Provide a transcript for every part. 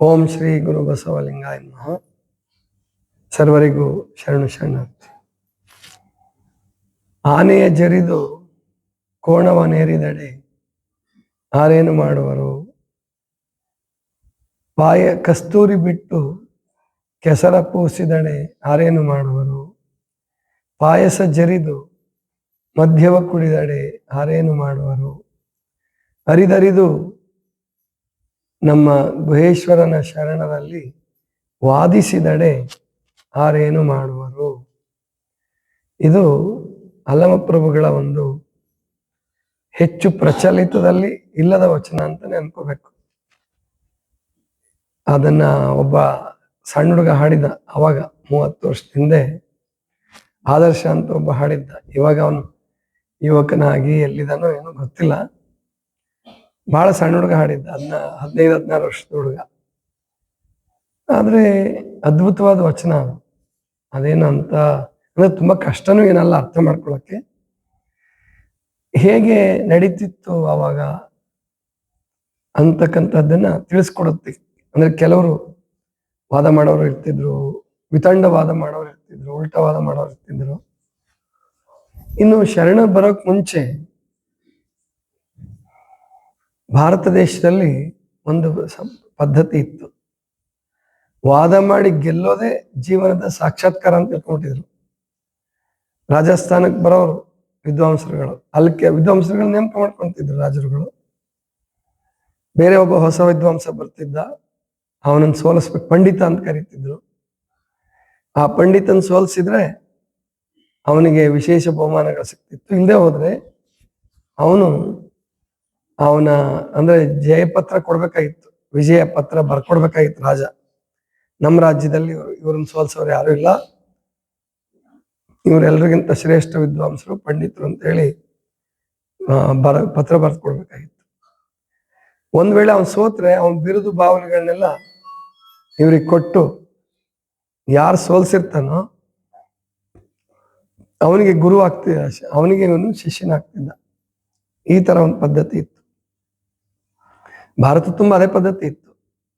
ಓಂ ಶ್ರೀ ಗುರು ಬಸವಲಿಂಗಾಯ ನಮಃ. ಸರ್ವರಿಗೂ ಶರಣು ಶರಣಾರ್ಥಿ. ಆನೆಯ ಜರಿದು ಕೋಣವನೇರಿದಡೆ ಆರೇನು ಮಾಡುವರು, ಕಸ್ತೂರಿ ಬಿಟ್ಟು ಕೆಸರ ಪೂಸಿದಡೆ ಆರೇನು ಮಾಡುವರು, ಪಾಯಸ ಜರಿದು ಮದ್ಯವ ಕುಡಿದಡೆ ಆರೇನು ಮಾಡುವರು, ಅರಿದರಿದು ನಮ್ಮ ಗುಹೇಶ್ವರನ ಶರಣರಲ್ಲಿ ವಾದಿಸಿದಡೆ ಆರೇನು ಮಾಡುವರು. ಇದು ಅಲ್ಲಮಪ್ರಭುಗಳ ಒಂದು ಹೆಚ್ಚು ಪ್ರಚಲಿತದಲ್ಲಿ ಇಲ್ಲದ ವಚನ ಅಂತಾನೆ ಅನ್ಕೋಬೇಕು. ಅದನ್ನ ಒಬ್ಬ ಸಣ್ಣ ಹುಡುಗ ಹಾಡಿದ ಅವಾಗ 30 ವರ್ಷದ ಹಿಂದೆ. ಆದರ್ಶ ಅಂತ ಒಬ್ಬ ಹಾಡಿದ್ದ. ಇವಾಗ ಅವನು ಯುವಕನಾಗಿ ಎಲ್ಲಿದ್ದಾನೋ ಏನೋ ಗೊತ್ತಿಲ್ಲ. ಬಹಳ ಸಣ್ಣ ಹುಡುಗ ಹಾಡಿದ್ದ, 15-16 ವರ್ಷದ ಹುಡುಗ. ಆದ್ರೆ ಅದ್ಭುತವಾದ ವಚನ ಅದು. ಅದೇನು ಅಂತ ಅಂದ್ರೆ ತುಂಬಾ ಕಷ್ಟನೂ ಏನಲ್ಲ ಅರ್ಥ ಮಾಡ್ಕೊಳಕ್ಕೆ. ಹೇಗೆ ನಡೀತಿತ್ತು ಅವಾಗ ಅಂತಕ್ಕಂಥದ್ದನ್ನ ತಿಳಿಸ್ಕೊಡುತ್ತೆ. ಅಂದ್ರೆ ಕೆಲವರು ವಾದ ಮಾಡೋರು ಇರ್ತಿದ್ರು, ವಿತಂಡವಾದ ಮಾಡೋರು ಇರ್ತಿದ್ರು, ಉಲ್ಟವಾದ ಮಾಡೋರು ಇರ್ತಿದ್ರು. ಇನ್ನು ಶರಣ ಬರೋಕ್ ಮುಂಚೆ ಭಾರತ ದೇಶದಲ್ಲಿ ಒಂದು ಪದ್ಧತಿ ಇತ್ತು. ವಾದ ಮಾಡಿ ಗೆಲ್ಲೋದೇ ಜೀವನದ ಸಾಕ್ಷಾತ್ಕಾರ ಅಂತ ತಿಳ್ಕೊಂಡಿದ್ರು. ರಾಜಸ್ಥಾನಕ್ಕೆ ಬರೋರು ವಿದ್ವಾಂಸರುಗಳು, ಅಲ್ಲಿಗೆ ವಿದ್ವಾಂಸರುಗಳು ನೇಮಕ ಮಾಡ್ಕೊಂತಿದ್ರು ರಾಜರುಗಳು. ಬೇರೆ ಒಬ್ಬ ಹೊಸ ವಿದ್ವಾಂಸ ಬರ್ತಿದ್ದ, ಅವನನ್ನು ಸೋಲಿಸ್ಬೇಕು, ಪಂಡಿತ ಅಂತ ಕರೀತಿದ್ರು. ಆ ಪಂಡಿತನ ಸೋಲಿಸಿದ್ರೆ ಅವನಿಗೆ ವಿಶೇಷ ಬಹುಮಾನಗಳು ಸಿಗ್ತಿತ್ತು. ಇಲ್ಲದೆ ಹೋದ್ರೆ ಅವನ ಅಂದ್ರೆ ಜಯಪತ್ರ ಕೊಡ್ಬೇಕಾಗಿತ್ತು, ವಿಜಯ ಪತ್ರ ಬರ್ಕೊಡ್ಬೇಕಾಗಿತ್ತು ರಾಜ. ನಮ್ಮ ರಾಜ್ಯದಲ್ಲಿ ಇವ್ರನ್ನ ಸೋಲ್ಸೋರು ಯಾರು ಇಲ್ಲ, ಇವರೆಲ್ಲರಿಗಿಂತ ಶ್ರೇಷ್ಠ ವಿದ್ವಾಂಸರು ಪಂಡಿತರು ಅಂತ ಹೇಳಿ ಪತ್ರ ಬರ್ದು ಕೊಡ್ಬೇಕಾಗಿತ್ತು. ಒಂದ್ ವೇಳೆ ಅವನ್ ಸೋತ್ರೆ ಅವನ್ ಬಿರುದು ಭಾವನೆಗಳನ್ನೆಲ್ಲ ಇವ್ರಿಗೆ ಕೊಟ್ಟು ಯಾರು ಸೋಲ್ಸಿರ್ತಾನೋ ಅವನಿಗೆ ಗುರು ಆಗ್ತಿದ್ದ, ಅವನಿಗೆ ಇವನು ಶಿಷ್ಯನಾಗ್ತಿದ್ದ. ಈ ತರ ಒಂದು ಪದ್ಧತಿ ಇತ್ತು. ಭಾರತ ತುಂಬಾ ಅದೇ ಪದ್ಧತಿ ಇತ್ತು.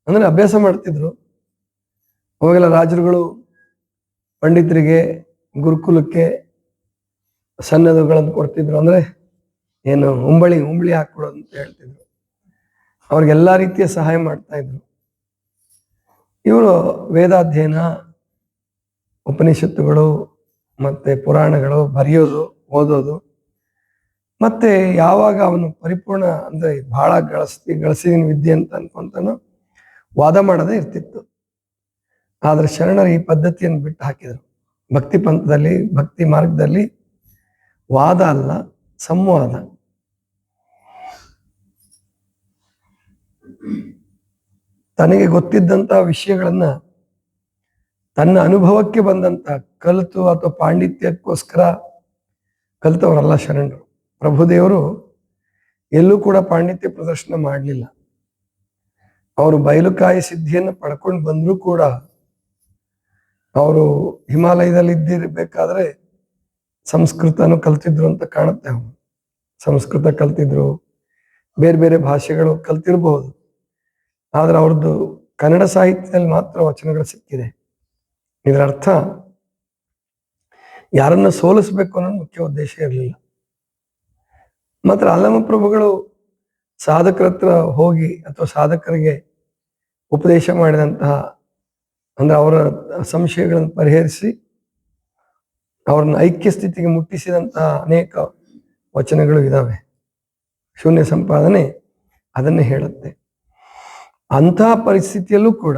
ಅಂದ್ರೆ ಅಭ್ಯಾಸ ಮಾಡ್ತಿದ್ರು. ಅವಾಗೆಲ್ಲ ರಾಜರುಗಳು ಪಂಡಿತರಿಗೆ ಗುರುಕುಲಕ್ಕೆ ಸನ್ನದುಗಳನ್ನು ಕೊಡ್ತಿದ್ರು. ಅಂದ್ರೆ ಏನು ಉಂಬಳಿ ಹಾಕೊಡೋದು ಅಂತ ಹೇಳ್ತಿದ್ರು. ಅವ್ರಿಗೆಲ್ಲಾ ರೀತಿಯ ಸಹಾಯ ಮಾಡ್ತಾ ಇದ್ರು. ಇವರು ವೇದಾಧ್ಯಯನ, ಉಪನಿಷತ್ತುಗಳು ಮತ್ತೆ ಪುರಾಣಗಳು ಬರೆಯೋದು, ಓದೋದು, ಮತ್ತೆ ಯಾವಾಗ ಅವನು ಪರಿಪೂರ್ಣ ಅಂದ್ರೆ ಬಹಳ ಗಳಿಸಿದ ವಿದ್ಯೆ ಅಂತ ಅನ್ಕೊಂತಾನೋ ವಾದ ಮಾಡದೇ ಇರ್ತಿತ್ತು. ಆದ್ರೆ ಶರಣರು ಈ ಪದ್ಧತಿಯನ್ನು ಬಿಟ್ಟು ಹಾಕಿದರು. ಭಕ್ತಿ ಪಂಥದಲ್ಲಿ, ಭಕ್ತಿ ಮಾರ್ಗದಲ್ಲಿ ವಾದ ಅಲ್ಲ, ಸಂವಾದ. ತನಗೆ ಗೊತ್ತಿದ್ದಂತಹ ವಿಷಯಗಳನ್ನ ತನ್ನ ಅನುಭವಕ್ಕೆ ಬಂದಂತ ಕಲಿತು ಅಥವಾ ಪಾಂಡಿತ್ಯಕ್ಕೋಸ್ಕರ ಕಲಿತವರಲ್ಲ ಶರಣರು. ಪ್ರಭುದೇವರು ಎಲ್ಲೂ ಕೂಡ ಪಾಂಡಿತ್ಯ ಪ್ರದರ್ಶನ ಮಾಡಲಿಲ್ಲ. ಅವರು ಬಯಲುಕಾಯಿ ಸಿದ್ಧಿಯನ್ನು ಪಡ್ಕೊಂಡು ಬಂದರೂ ಕೂಡ ಅವರು ಹಿಮಾಲಯದಲ್ಲಿ ಇದ್ದಿರ್ಬೇಕಾದ್ರೆ ಸಂಸ್ಕೃತನು ಕಲ್ತಿದ್ರು ಅಂತ ಕಾಣುತ್ತೆ. ಅವರು ಸಂಸ್ಕೃತ ಕಲ್ತಿದ್ರು, ಬೇರೆ ಬೇರೆ ಭಾಷೆಗಳು ಕಲ್ತಿರ್ಬಹುದು. ಆದ್ರೆ ಅವ್ರದ್ದು ಕನ್ನಡ ಸಾಹಿತ್ಯದಲ್ಲಿ ಮಾತ್ರ ವಚನಗಳು ಸಿಕ್ಕಿದೆ. ಇದರ ಅರ್ಥ ಯಾರನ್ನ ಸೋಲಿಸ್ಬೇಕು ಅನ್ನೋದು ಮುಖ್ಯ ಉದ್ದೇಶ ಇರಲಿಲ್ಲ. ಮಾತ್ರ ಅಲ್ಲಮಪ್ರಭುಗಳು ಸಾಧಕರ ಹತ್ರ ಹೋಗಿ ಅಥವಾ ಸಾಧಕರಿಗೆ ಉಪದೇಶ ಮಾಡಿದಂತಹ ಅಂದ್ರೆ ಅವರ ಸಂಶಯಗಳನ್ನು ಪರಿಹರಿಸಿ ಅವ್ರನ್ನ ಐಕ್ಯ ಸ್ಥಿತಿಗೆ ಮುಟ್ಟಿಸಿದಂತಹ ಅನೇಕ ವಚನಗಳು ಇದಾವೆ. ಶೂನ್ಯ ಸಂಪಾದನೆ ಅದನ್ನೇ ಹೇಳುತ್ತೆ. ಅಂತಹ ಪರಿಸ್ಥಿತಿಯಲ್ಲೂ ಕೂಡ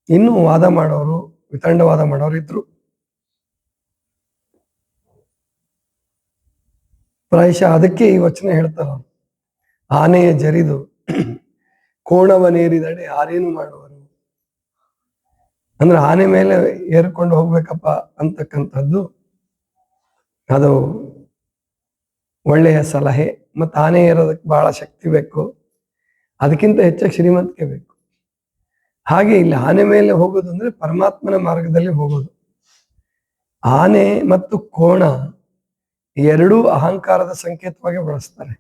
ಇನ್ನೂ ವಾದ ಮಾಡೋರು, ವಿತಂಡವಾದ ಮಾಡೋರು ಇದ್ರು. ಪ್ರಾಯಶಃ ಅದಕ್ಕೆ ಈ ವಚನ ಹೇಳ್ತಾರ, ಆನೆಯ ಜರಿದು ಕೋಣವನೇರಿದಡೆ ಆರೇನು ಮಾಡುವರು. ಅಂದ್ರೆ ಆನೆ ಮೇಲೆ ಏರ್ಕೊಂಡು ಹೋಗ್ಬೇಕಪ್ಪ ಅಂತಕ್ಕಂಥದ್ದು ಅದು ಒಳ್ಳೆಯ ಸಲಹೆ. ಮತ್ತು ಆನೆ ಏರೋದಕ್ಕೆ ಬಹಳ ಶಕ್ತಿ ಬೇಕು, ಅದಕ್ಕಿಂತ ಹೆಚ್ಚಾಗಿ ಶ್ರೀಮಂತಿಕೆ ಬೇಕು. ಹಾಗೆ ಇಲ್ಲಿ ಆನೆ ಮೇಲೆ ಹೋಗೋದು ಅಂದ್ರೆ ಪರಮಾತ್ಮನ ಮಾರ್ಗದಲ್ಲಿ ಹೋಗೋದು. ಆನೆ ಮತ್ತು ಕೋಣ ಎರಡೂ ಅಹಂಕಾರದ ಸಂಕೇತವಾಗಿ ಬಳಸ್ತಾರೆ.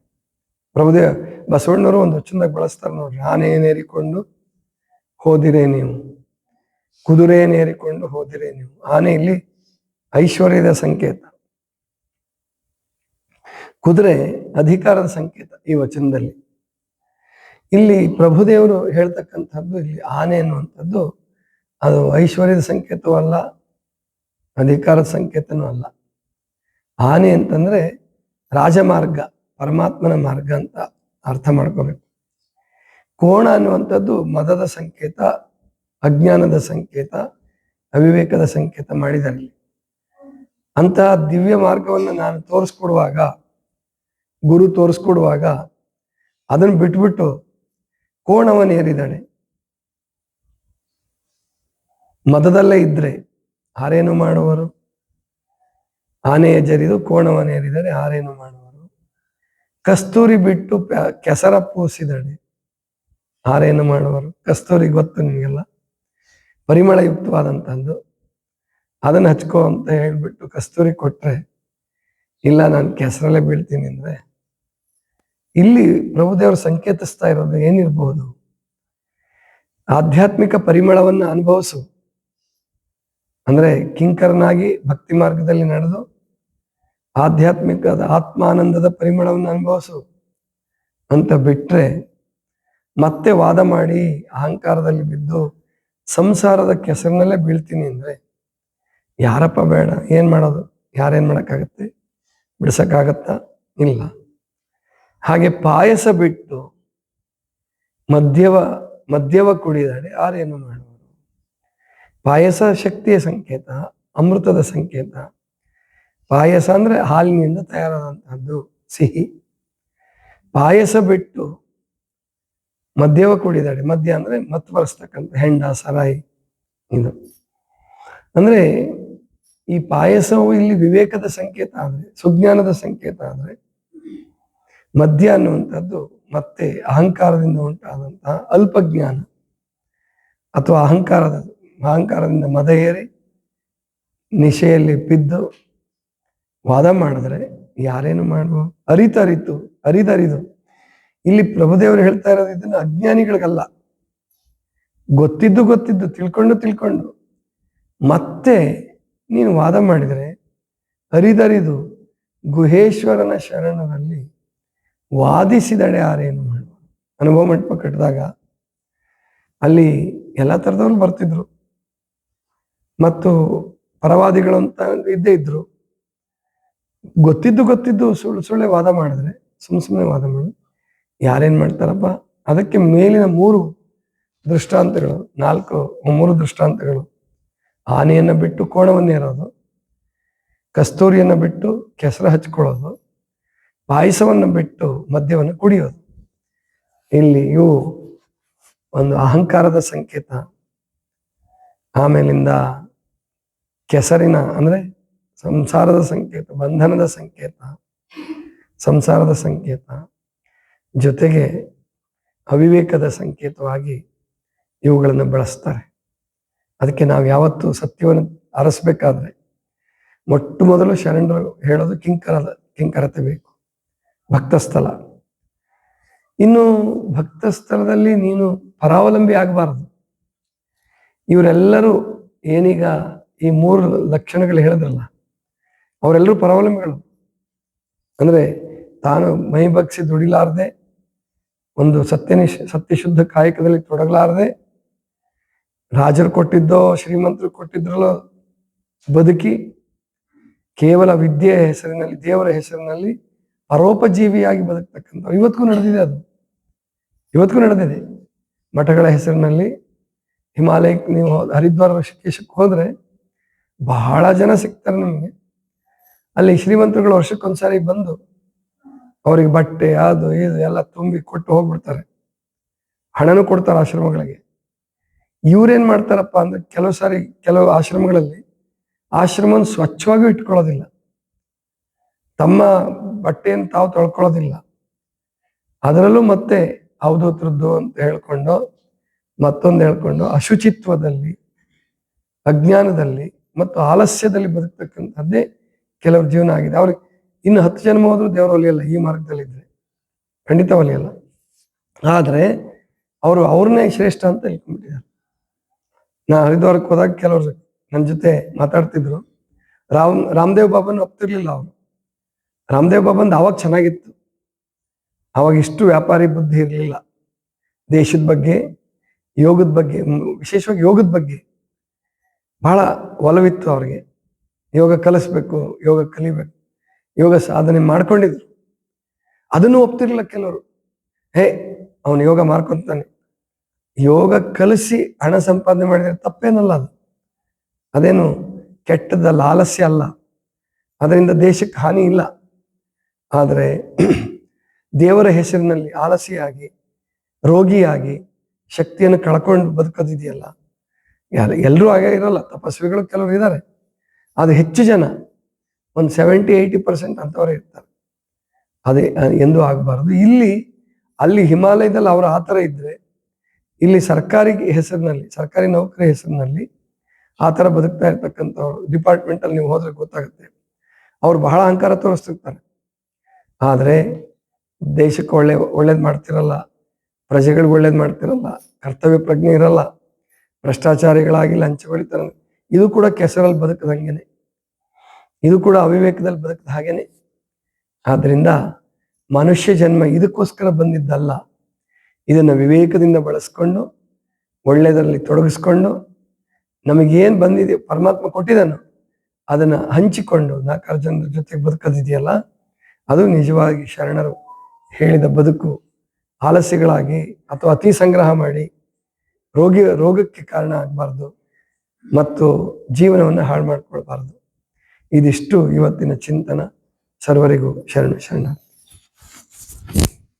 ಪ್ರಭುದೇವ ಬಸವಣ್ಣವರು ಒಂದು ವಚನದಾಗ ಬಳಸ್ತಾರೆ ನೋಡ್ರಿ, ಆನೆಯನ್ನೇರಿಕೊಂಡು ಹೋದಿರೇ ನೀವು, ಕುದುರೆಯನ್ನೇರಿಕೊಂಡು ಹೋದಿರೇ ನೀವು. ಆನೆ ಇಲ್ಲಿ ಐಶ್ವರ್ಯದ ಸಂಕೇತ, ಕುದುರೆ ಅಧಿಕಾರದ ಸಂಕೇತ ಈ ವಚನದಲ್ಲಿ. ಇಲ್ಲಿ ಪ್ರಭುದೇವರು ಹೇಳ್ತಕ್ಕಂಥದ್ದು, ಇಲ್ಲಿ ಆನೆ ಅನ್ನುವಂಥದ್ದು ಅದು ಐಶ್ವರ್ಯದ ಸಂಕೇತವೂ ಅಲ್ಲ, ಅಧಿಕಾರದ ಸಂಕೇತನೂ ಅಲ್ಲ. ಆನೆ ಅಂತಂದ್ರೆ ರಾಜಮಾರ್ಗ, ಪರಮಾತ್ಮನ ಮಾರ್ಗ ಅಂತ ಅರ್ಥ ಮಾಡ್ಕೋಬೇಕು. ಕೋಣ ಅನ್ನುವಂಥದ್ದು ಮದದ ಸಂಕೇತ, ಅಜ್ಞಾನದ ಸಂಕೇತ, ಅವಿವೇಕದ ಸಂಕೇತ ಮಾಡಿದಲ್ಲಿ. ಅಂತಹ ದಿವ್ಯ ಮಾರ್ಗವನ್ನು ನಾನು ತೋರಿಸ್ಕೊಡುವಾಗ, ಗುರು ತೋರಿಸ್ಕೊಡುವಾಗ ಅದನ್ನು ಬಿಟ್ಬಿಟ್ಟು ಕೋಣವನ್ನೇರಿದ್ದಾಳೆ. ಮದದಲ್ಲೇ ಇದ್ರೆ ಆರೇನು ಮಾಡುವರು? ಆನೆಯ ಜರಿದು ಕೋಣವನ್ನೇರಿದರೆ ಆರೇನು ಮಾಡುವರು? ಕಸ್ತೂರಿ ಬಿಟ್ಟು ಕೆಸರ ಪೂಸಿದಳೆ, ಆರೇನು ಮಾಡುವರು? ಕಸ್ತೂರಿ ಗೊತ್ತು ನಿಮಗೆಲ್ಲ, ಪರಿಮಳಯುಕ್ತವಾದಂಥದ್ದು. ಅದನ್ನು ಹಚ್ಕೋ ಅಂತ ಹೇಳ್ಬಿಟ್ಟು ಕಸ್ತೂರಿ ಕೊಟ್ರೆ, ಇಲ್ಲ ನಾನು ಕೆಸರಲ್ಲೇ ಬೀಳ್ತೀನಿ ಅಂದ್ರೆ, ಇಲ್ಲಿ ಪ್ರಭುದೇವರು ಸಂಕೇತಿಸ್ತಾ ಇರೋದು ಏನಿರ್ಬಹುದು? ಆಧ್ಯಾತ್ಮಿಕ ಪರಿಮಳವನ್ನು ಅನುಭವಿಸು ಅಂದ್ರೆ ಕಿಂಕರನಾಗಿ ಭಕ್ತಿ ಮಾರ್ಗದಲ್ಲಿ ನಡೆದು ಆಧ್ಯಾತ್ಮಿಕದ ಆತ್ಮಾನಂದದ ಪರಿಮಳವನ್ನು ಅನುಭವಿಸು ಅಂತ ಬಿಟ್ರೆ, ಮತ್ತೆ ವಾದ ಮಾಡಿ ಅಹಂಕಾರದಲ್ಲಿ ಬಿದ್ದು ಸಂಸಾರದ ಕೆಸರಿನಲ್ಲೇ ಬೀಳ್ತೀನಿ ಅಂದ್ರೆ ಯಾರಪ್ಪ ಬೇಡ? ಏನ್ ಮಾಡೋದು? ಯಾರೇನ್ ಮಾಡಕ್ಕಾಗತ್ತೆ? ಬಿಡ್ಸಕ್ಕಾಗತ್ತಾ? ಇಲ್ಲ. ಹಾಗೆ ಪಾಯಸ ಬಿಟ್ಟು ಮದ್ಯವ ಕುಡಿದಾಡೆ ಆರೇನು ಮಾಡುವರು? ಪಾಯಸ ಶಕ್ತಿಯ ಸಂಕೇತ, ಅಮೃತದ ಸಂಕೇತ. ಪಾಯಸ ಅಂದ್ರೆ ಹಾಲಿನಿಂದ ತಯಾರಾದಂತಹದ್ದು, ಸಿಹಿ. ಪಾಯಸ ಬಿಟ್ಟು ಮದ್ಯವ ಕುಡಿದಾಡೆ, ಮದ್ಯ ಅಂದ್ರೆ ಮತ್ ಬರೆಸ್ತಕ್ಕಂಥ ಹೆಂಡ, ಸರಾಯಿ. ಇದು ಅಂದ್ರೆ ಈ ಪಾಯಸವು ಇಲ್ಲಿ ವಿವೇಕದ ಸಂಕೇತ ಆದ್ರೆ, ಸುಜ್ಞಾನದ ಸಂಕೇತ ಆದ್ರೆ, ಮದ್ಯ ಅನ್ನುವಂಥದ್ದು ಮತ್ತೆ ಅಹಂಕಾರದಿಂದ ಉಂಟಾದಂತಹ ಅಲ್ಪಜ್ಞಾನ ಅಥವಾ ಅಹಂಕಾರದಿಂದ ಮದ ಏರಿ ನಿಶೆಯಲ್ಲಿ ಬಿದ್ದು ವಾದ ಮಾಡಿದ್ರೆ ಯಾರೇನು ಮಾಡುವ? ಅರಿದರಿದು. ಇಲ್ಲಿ ಪ್ರಭುದೇವರು ಹೇಳ್ತಾ ಇರೋದು ಇದನ್ನು ಅಜ್ಞಾನಿಗಳಿಗಲ್ಲ, ಗೊತ್ತಿದ್ದು ತಿಳ್ಕೊಂಡು ಮತ್ತೆ ನೀನು ವಾದ ಮಾಡಿದರೆ ಅರಿದರಿದು ಗುಹೇಶ್ವರನ ಶರಣರಲ್ಲಿ ವಾದಿಸಿದಡೆ ಆರೇನು ಮಾಡುವ? ಅನುಭವ ಮಂಟಪ ಕಟ್ಟಿದಾಗ ಅಲ್ಲಿ ಎಲ್ಲ ಥರದವ್ರು ಬರ್ತಿದ್ರು ಮತ್ತು ಪರವಾದಿಗಳು ಅಂತ ಇದ್ದೇ ಇದ್ರು. ಗೊತ್ತಿದ್ದು ಸುಳ್ಳೆ ವಾದ ಮಾಡಿದ್ರೆ, ಸುಮ್ಮನೆ ವಾದ ಮಾಡಿ ಯಾರೇನ್ ಮಾಡ್ತಾರಪ್ಪ? ಅದಕ್ಕೆ ಮೇಲಿನ 3 ದೃಷ್ಟಾಂತಗಳು, 3 ದೃಷ್ಟಾಂತಗಳು: ಆನೆಯನ್ನ ಬಿಟ್ಟು ಕೋಣವನ್ನೇರೋದು, ಕಸ್ತೂರಿಯನ್ನ ಬಿಟ್ಟು ಕೆಸರು ಹಚ್ಕೊಳ್ಳೋದು, ಪಾಯಸವನ್ನು ಬಿಟ್ಟು ಮದ್ಯವನ್ನು ಕುಡಿಯೋದು. ಇಲ್ಲಿ ಇವು ಒಂದು ಅಹಂಕಾರದ ಸಂಕೇತ. ಆಮೇಲಿಂದ ಕೆಸರಿನ ಅಂದ್ರೆ ಸಂಸಾರದ ಸಂಕೇತ, ಬಂಧನದ ಸಂಕೇತ, ಸಂಸಾರದ ಸಂಕೇತ, ಜೊತೆಗೆ ಅವಿವೇಕದ ಸಂಕೇತವಾಗಿ ಇವುಗಳನ್ನು ಬಳಸ್ತಾರೆ. ಅದಕ್ಕೆ ನಾವು ಯಾವತ್ತು ಸತ್ಯವನ್ನು ಅರಸಬೇಕಾದ್ರೆ ಮೊಟ್ಟ ಮೊದಲು ಶರಣರು ಹೇಳೋದು ಕಿಂಕರತೆ ಬೇಕು, ಭಕ್ತಸ್ಥಳ. ಇನ್ನು ಭಕ್ತಸ್ಥಳದಲ್ಲಿ ನೀನು ಪರಾವಲಂಬಿ ಆಗಬಾರದು. ಇವರೆಲ್ಲರೂ ಏನೀಗ ಈ 3 ಲಕ್ಷಣಗಳು ಹೇಳಿದ್ರಲ್ಲ, ಅವರೆಲ್ಲರೂ ಪರಾವಲಂಬಿಗಳು. ಅಂದ್ರೆ ತಾನು ಮೈ ಬಗ್ಸಿ ದುಡಿಲಾರದೆ, ಒಂದು ಸತ್ಯಶುದ್ಧ ಕಾಯಕದಲ್ಲಿ ತೊಡಗಲಾರದೆ, ರಾಜರು ಕೊಟ್ಟಿದ್ದೋ ಶ್ರೀಮಂತರು ಕೊಟ್ಟಿದ್ರಲ್ಲೋ ಬದುಕಿ ಕೇವಲ ವಿದ್ಯೆಯ ಹೆಸರಿನಲ್ಲಿ, ದೇವರ ಹೆಸರಿನಲ್ಲಿ ಪರೋಪಜೀವಿಯಾಗಿ ಬದುಕ್ತಕ್ಕಂಥ ಇವತ್ತಿಗೂ ನಡೆದಿದೆ. ಅದು ಇವತ್ತಿಗೂ ನಡೆದಿದೆ. ಮಠಗಳ ಹೆಸರಿನಲ್ಲಿ ಹಿಮಾಲಯಕ್ಕೆ ನೀವು ಹರಿದ್ವಾರ ಋಷಿಕೇಶಕ್ಕೆ ಹೋದ್ರೆ ಬಹಳ ಜನ ಸಿಗ್ತಾರೆ ನಮಗೆ. ಅಲ್ಲಿ ಶ್ರೀಮಂತರುಗಳು ವರ್ಷಕ್ಕೊಂದ್ಸಾರಿ ಬಂದು ಅವ್ರಿಗೆ ಬಟ್ಟೆ ಅದು ಇದು ಎಲ್ಲ ತುಂಬಿ ಕೊಟ್ಟು ಹೋಗ್ಬಿಡ್ತಾರೆ, ಹಣನೂ ಕೊಡ್ತಾರೆ ಆಶ್ರಮಗಳಿಗೆ. ಇವ್ರೇನ್ ಮಾಡ್ತಾರಪ್ಪ ಅಂದ್ರೆ ಕೆಲವು ಆಶ್ರಮಗಳಲ್ಲಿ ಆಶ್ರಮವನ್ನು ಸ್ವಚ್ಛವಾಗಿ ಇಟ್ಕೊಳ್ಳೋದಿಲ್ಲ, ತಮ್ಮ ಬಟ್ಟೆಯನ್ನು ತಾವು ತೊಳ್ಕೊಳ್ಳೋದಿಲ್ಲ. ಅದರಲ್ಲೂ ಮತ್ತೆ ಅವಧೂತರದ್ದು ಅಂತ ಹೇಳ್ಕೊಂಡು ಮತ್ತೊಂದು ಹೇಳ್ಕೊಂಡು ಅಶುಚಿತ್ವದಲ್ಲಿ, ಅಜ್ಞಾನದಲ್ಲಿ ಮತ್ತು ಆಲಸ್ಯದಲ್ಲಿ ಬದುಕ್ತಕ್ಕಂಥದ್ದೇ ಕೆಲವ್ರ ಜೀವನ ಆಗಿದೆ. ಅವ್ರಿಗೆ ಇನ್ನು 10 ಜನ್ಮ ಹೋದ್ರೂ ದೇವರು ಒಲಿಯಲ್ಲ. ಈ ಮಾರ್ಗದಲ್ಲಿ ಇದ್ರೆ ಖಂಡಿತ ಒಲಿಯಲ್ಲ. ಆದ್ರೆ ಅವ್ರನ್ನೇ ಶ್ರೇಷ್ಠ ಅಂತ ಹೇಳ್ಕೊಂಡ್ಬಿಟ್ಟಿದ್ದಾರೆ. ನಾ ಹರಿದ್ವಾರಕ್ಕೆ ಹೋದಾಗ ಕೆಲವರು ನನ್ನ ಜೊತೆ ಮಾತಾಡ್ತಿದ್ರು. ರಾಮದೇವ್ ಬಾಬಾನ ಒಪ್ತಿರ್ಲಿಲ್ಲ ಅವರು. ರಾಮದೇವ್ ಬಾಬಂದು ಅವಾಗ ಚೆನ್ನಾಗಿತ್ತು, ಅವಾಗ ಇಷ್ಟು ವ್ಯಾಪಾರಿ ಬುದ್ಧಿ ಇರಲಿಲ್ಲ. ದೇಶದ ಬಗ್ಗೆ, ಯೋಗದ ಬಗ್ಗೆ, ವಿಶೇಷವಾಗಿ ಯೋಗದ ಬಗ್ಗೆ ಬಹಳ ಒಲವಿತ್ತು ಅವ್ರಿಗೆ. ಯೋಗ ಕಲಿಸ್ಬೇಕು, ಯೋಗ ಕಲಿಬೇಕು, ಯೋಗ ಸಾಧನೆ ಮಾಡ್ಕೊಂಡಿದ್ರು. ಅದನ್ನು ಒಪ್ತಿರ್ಲಿಲ್ಲ ಕೆಲವರು. ಅವನು ಯೋಗ ಮಾಡ್ಕೊಂತಾನೆ, ಯೋಗ ಕಲಿಸಿ ಹಣ ಸಂಪಾದನೆ ಮಾಡಿದ್ರೆ ತಪ್ಪೇನಲ್ಲ, ಅದೇನು ಕೆಟ್ಟದ್ದಲ್ಲ, ಆಲಸ್ಯ ಅಲ್ಲ, ಅದರಿಂದ ದೇಶಕ್ಕೆ ಹಾನಿ ಇಲ್ಲ. ಆದರೆ ದೇವರ ಹೆಸರಿನಲ್ಲಿ ಆಲಸ್ಯಾಗಿ, ರೋಗಿಯಾಗಿ, ಶಕ್ತಿಯನ್ನು ಕಳ್ಕೊಂಡು ಬದುಕೋದಿದೆಯಲ್ಲ, ಎಲ್ಲರೂ ಹಾಗೆ ಇರಲ್ಲ, ತಪಸ್ವಿಗಳು ಕೆಲವರು ಇದ್ದಾರೆ. ಅದು ಹೆಚ್ಚು ಜನ, ಒಂದು 70-80% ಅಂಥವರೇ ಇರ್ತಾರೆ. ಅದೇ ಎಂದೂ ಆಗಬಾರ್ದು. ಅಲ್ಲಿ ಹಿಮಾಲಯದಲ್ಲಿ ಅವರು ಆ ಥರ ಇದ್ರೆ, ಇಲ್ಲಿ ಸರ್ಕಾರಿ ಹೆಸರಿನಲ್ಲಿ, ಸರ್ಕಾರಿ ನೌಕರಿ ಹೆಸರಿನಲ್ಲಿ ಆ ಥರ ಬದುಕ್ತಾ ಇರ್ತಕ್ಕಂಥವ್ರು ಡಿಪಾರ್ಟ್ಮೆಂಟಲ್ಲಿ ನೀವು ಹೋದ್ರೆ ಗೊತ್ತಾಗುತ್ತೆ. ಅವ್ರು ಬಹಳ ಅಹಂಕಾರ ತೋರಿಸ್ತಿರ್ತಾರೆ, ಆದರೆ ದೇಶಕ್ಕೆ ಒಳ್ಳೇದು ಮಾಡ್ತಿರಲ್ಲ, ಪ್ರಜೆಗಳಿಗೆ ಒಳ್ಳೇದು ಮಾಡ್ತಿರಲ್ಲ, ಕರ್ತವ್ಯ ಪ್ರಜ್ಞೆ ಇರಲ್ಲ, ಭ್ರಷ್ಟಾಚಾರಿಗಳಾಗಿ ಲಂಚ ಹೊಡಿತಾರೆ. ಇದು ಕೂಡ ಕೆಸರಲ್ಲಿ ಬದುಕದಂಗೆನೆ, ಇದು ಕೂಡ ಅವಿವೇಕದಲ್ಲಿ ಬದುಕದ ಹಾಗೇನೆ. ಆದ್ರಿಂದ ಮನುಷ್ಯ ಜನ್ಮ ಇದಕ್ಕೋಸ್ಕರ ಬಂದಿದ್ದಲ್ಲ. ಇದನ್ನು ವಿವೇಕದಿಂದ ಬಳಸ್ಕೊಂಡು, ಒಳ್ಳೆಯದರಲ್ಲಿ ತೊಡಗಿಸ್ಕೊಂಡು, ನಮಗೇನು ಬಂದಿದೆ ಪರಮಾತ್ಮ ಕೊಟ್ಟಿದ್ದಾನು ಅದನ್ನು ಹಂಚಿಕೊಂಡು 4 ಜನರ ಜೊತೆಗೆ ಬದುಕೋದಿದೆಯಲ್ಲ, ಅದು ನಿಜವಾಗಿ ಶರಣರು ಹೇಳಿದ ಬದುಕು. ಆಲಸ್ಯಗಳಾಗಿ ಅಥವಾ ಅತಿ ಸಂಗ್ರಹ ಮಾಡಿ ರೋಗಕ್ಕೆ ಕಾರಣ ಆಗಬಾರ್ದು ಮತ್ತು ಜೀವನವನ್ನು ಹಾಳು ಮಾಡ್ಕೊಳ್ಬಾರ್ದು. ಇದಿಷ್ಟು ಇವತ್ತಿನ ಚಿಂತನ. ಸರ್ವರಿಗೂ ಶರಣ.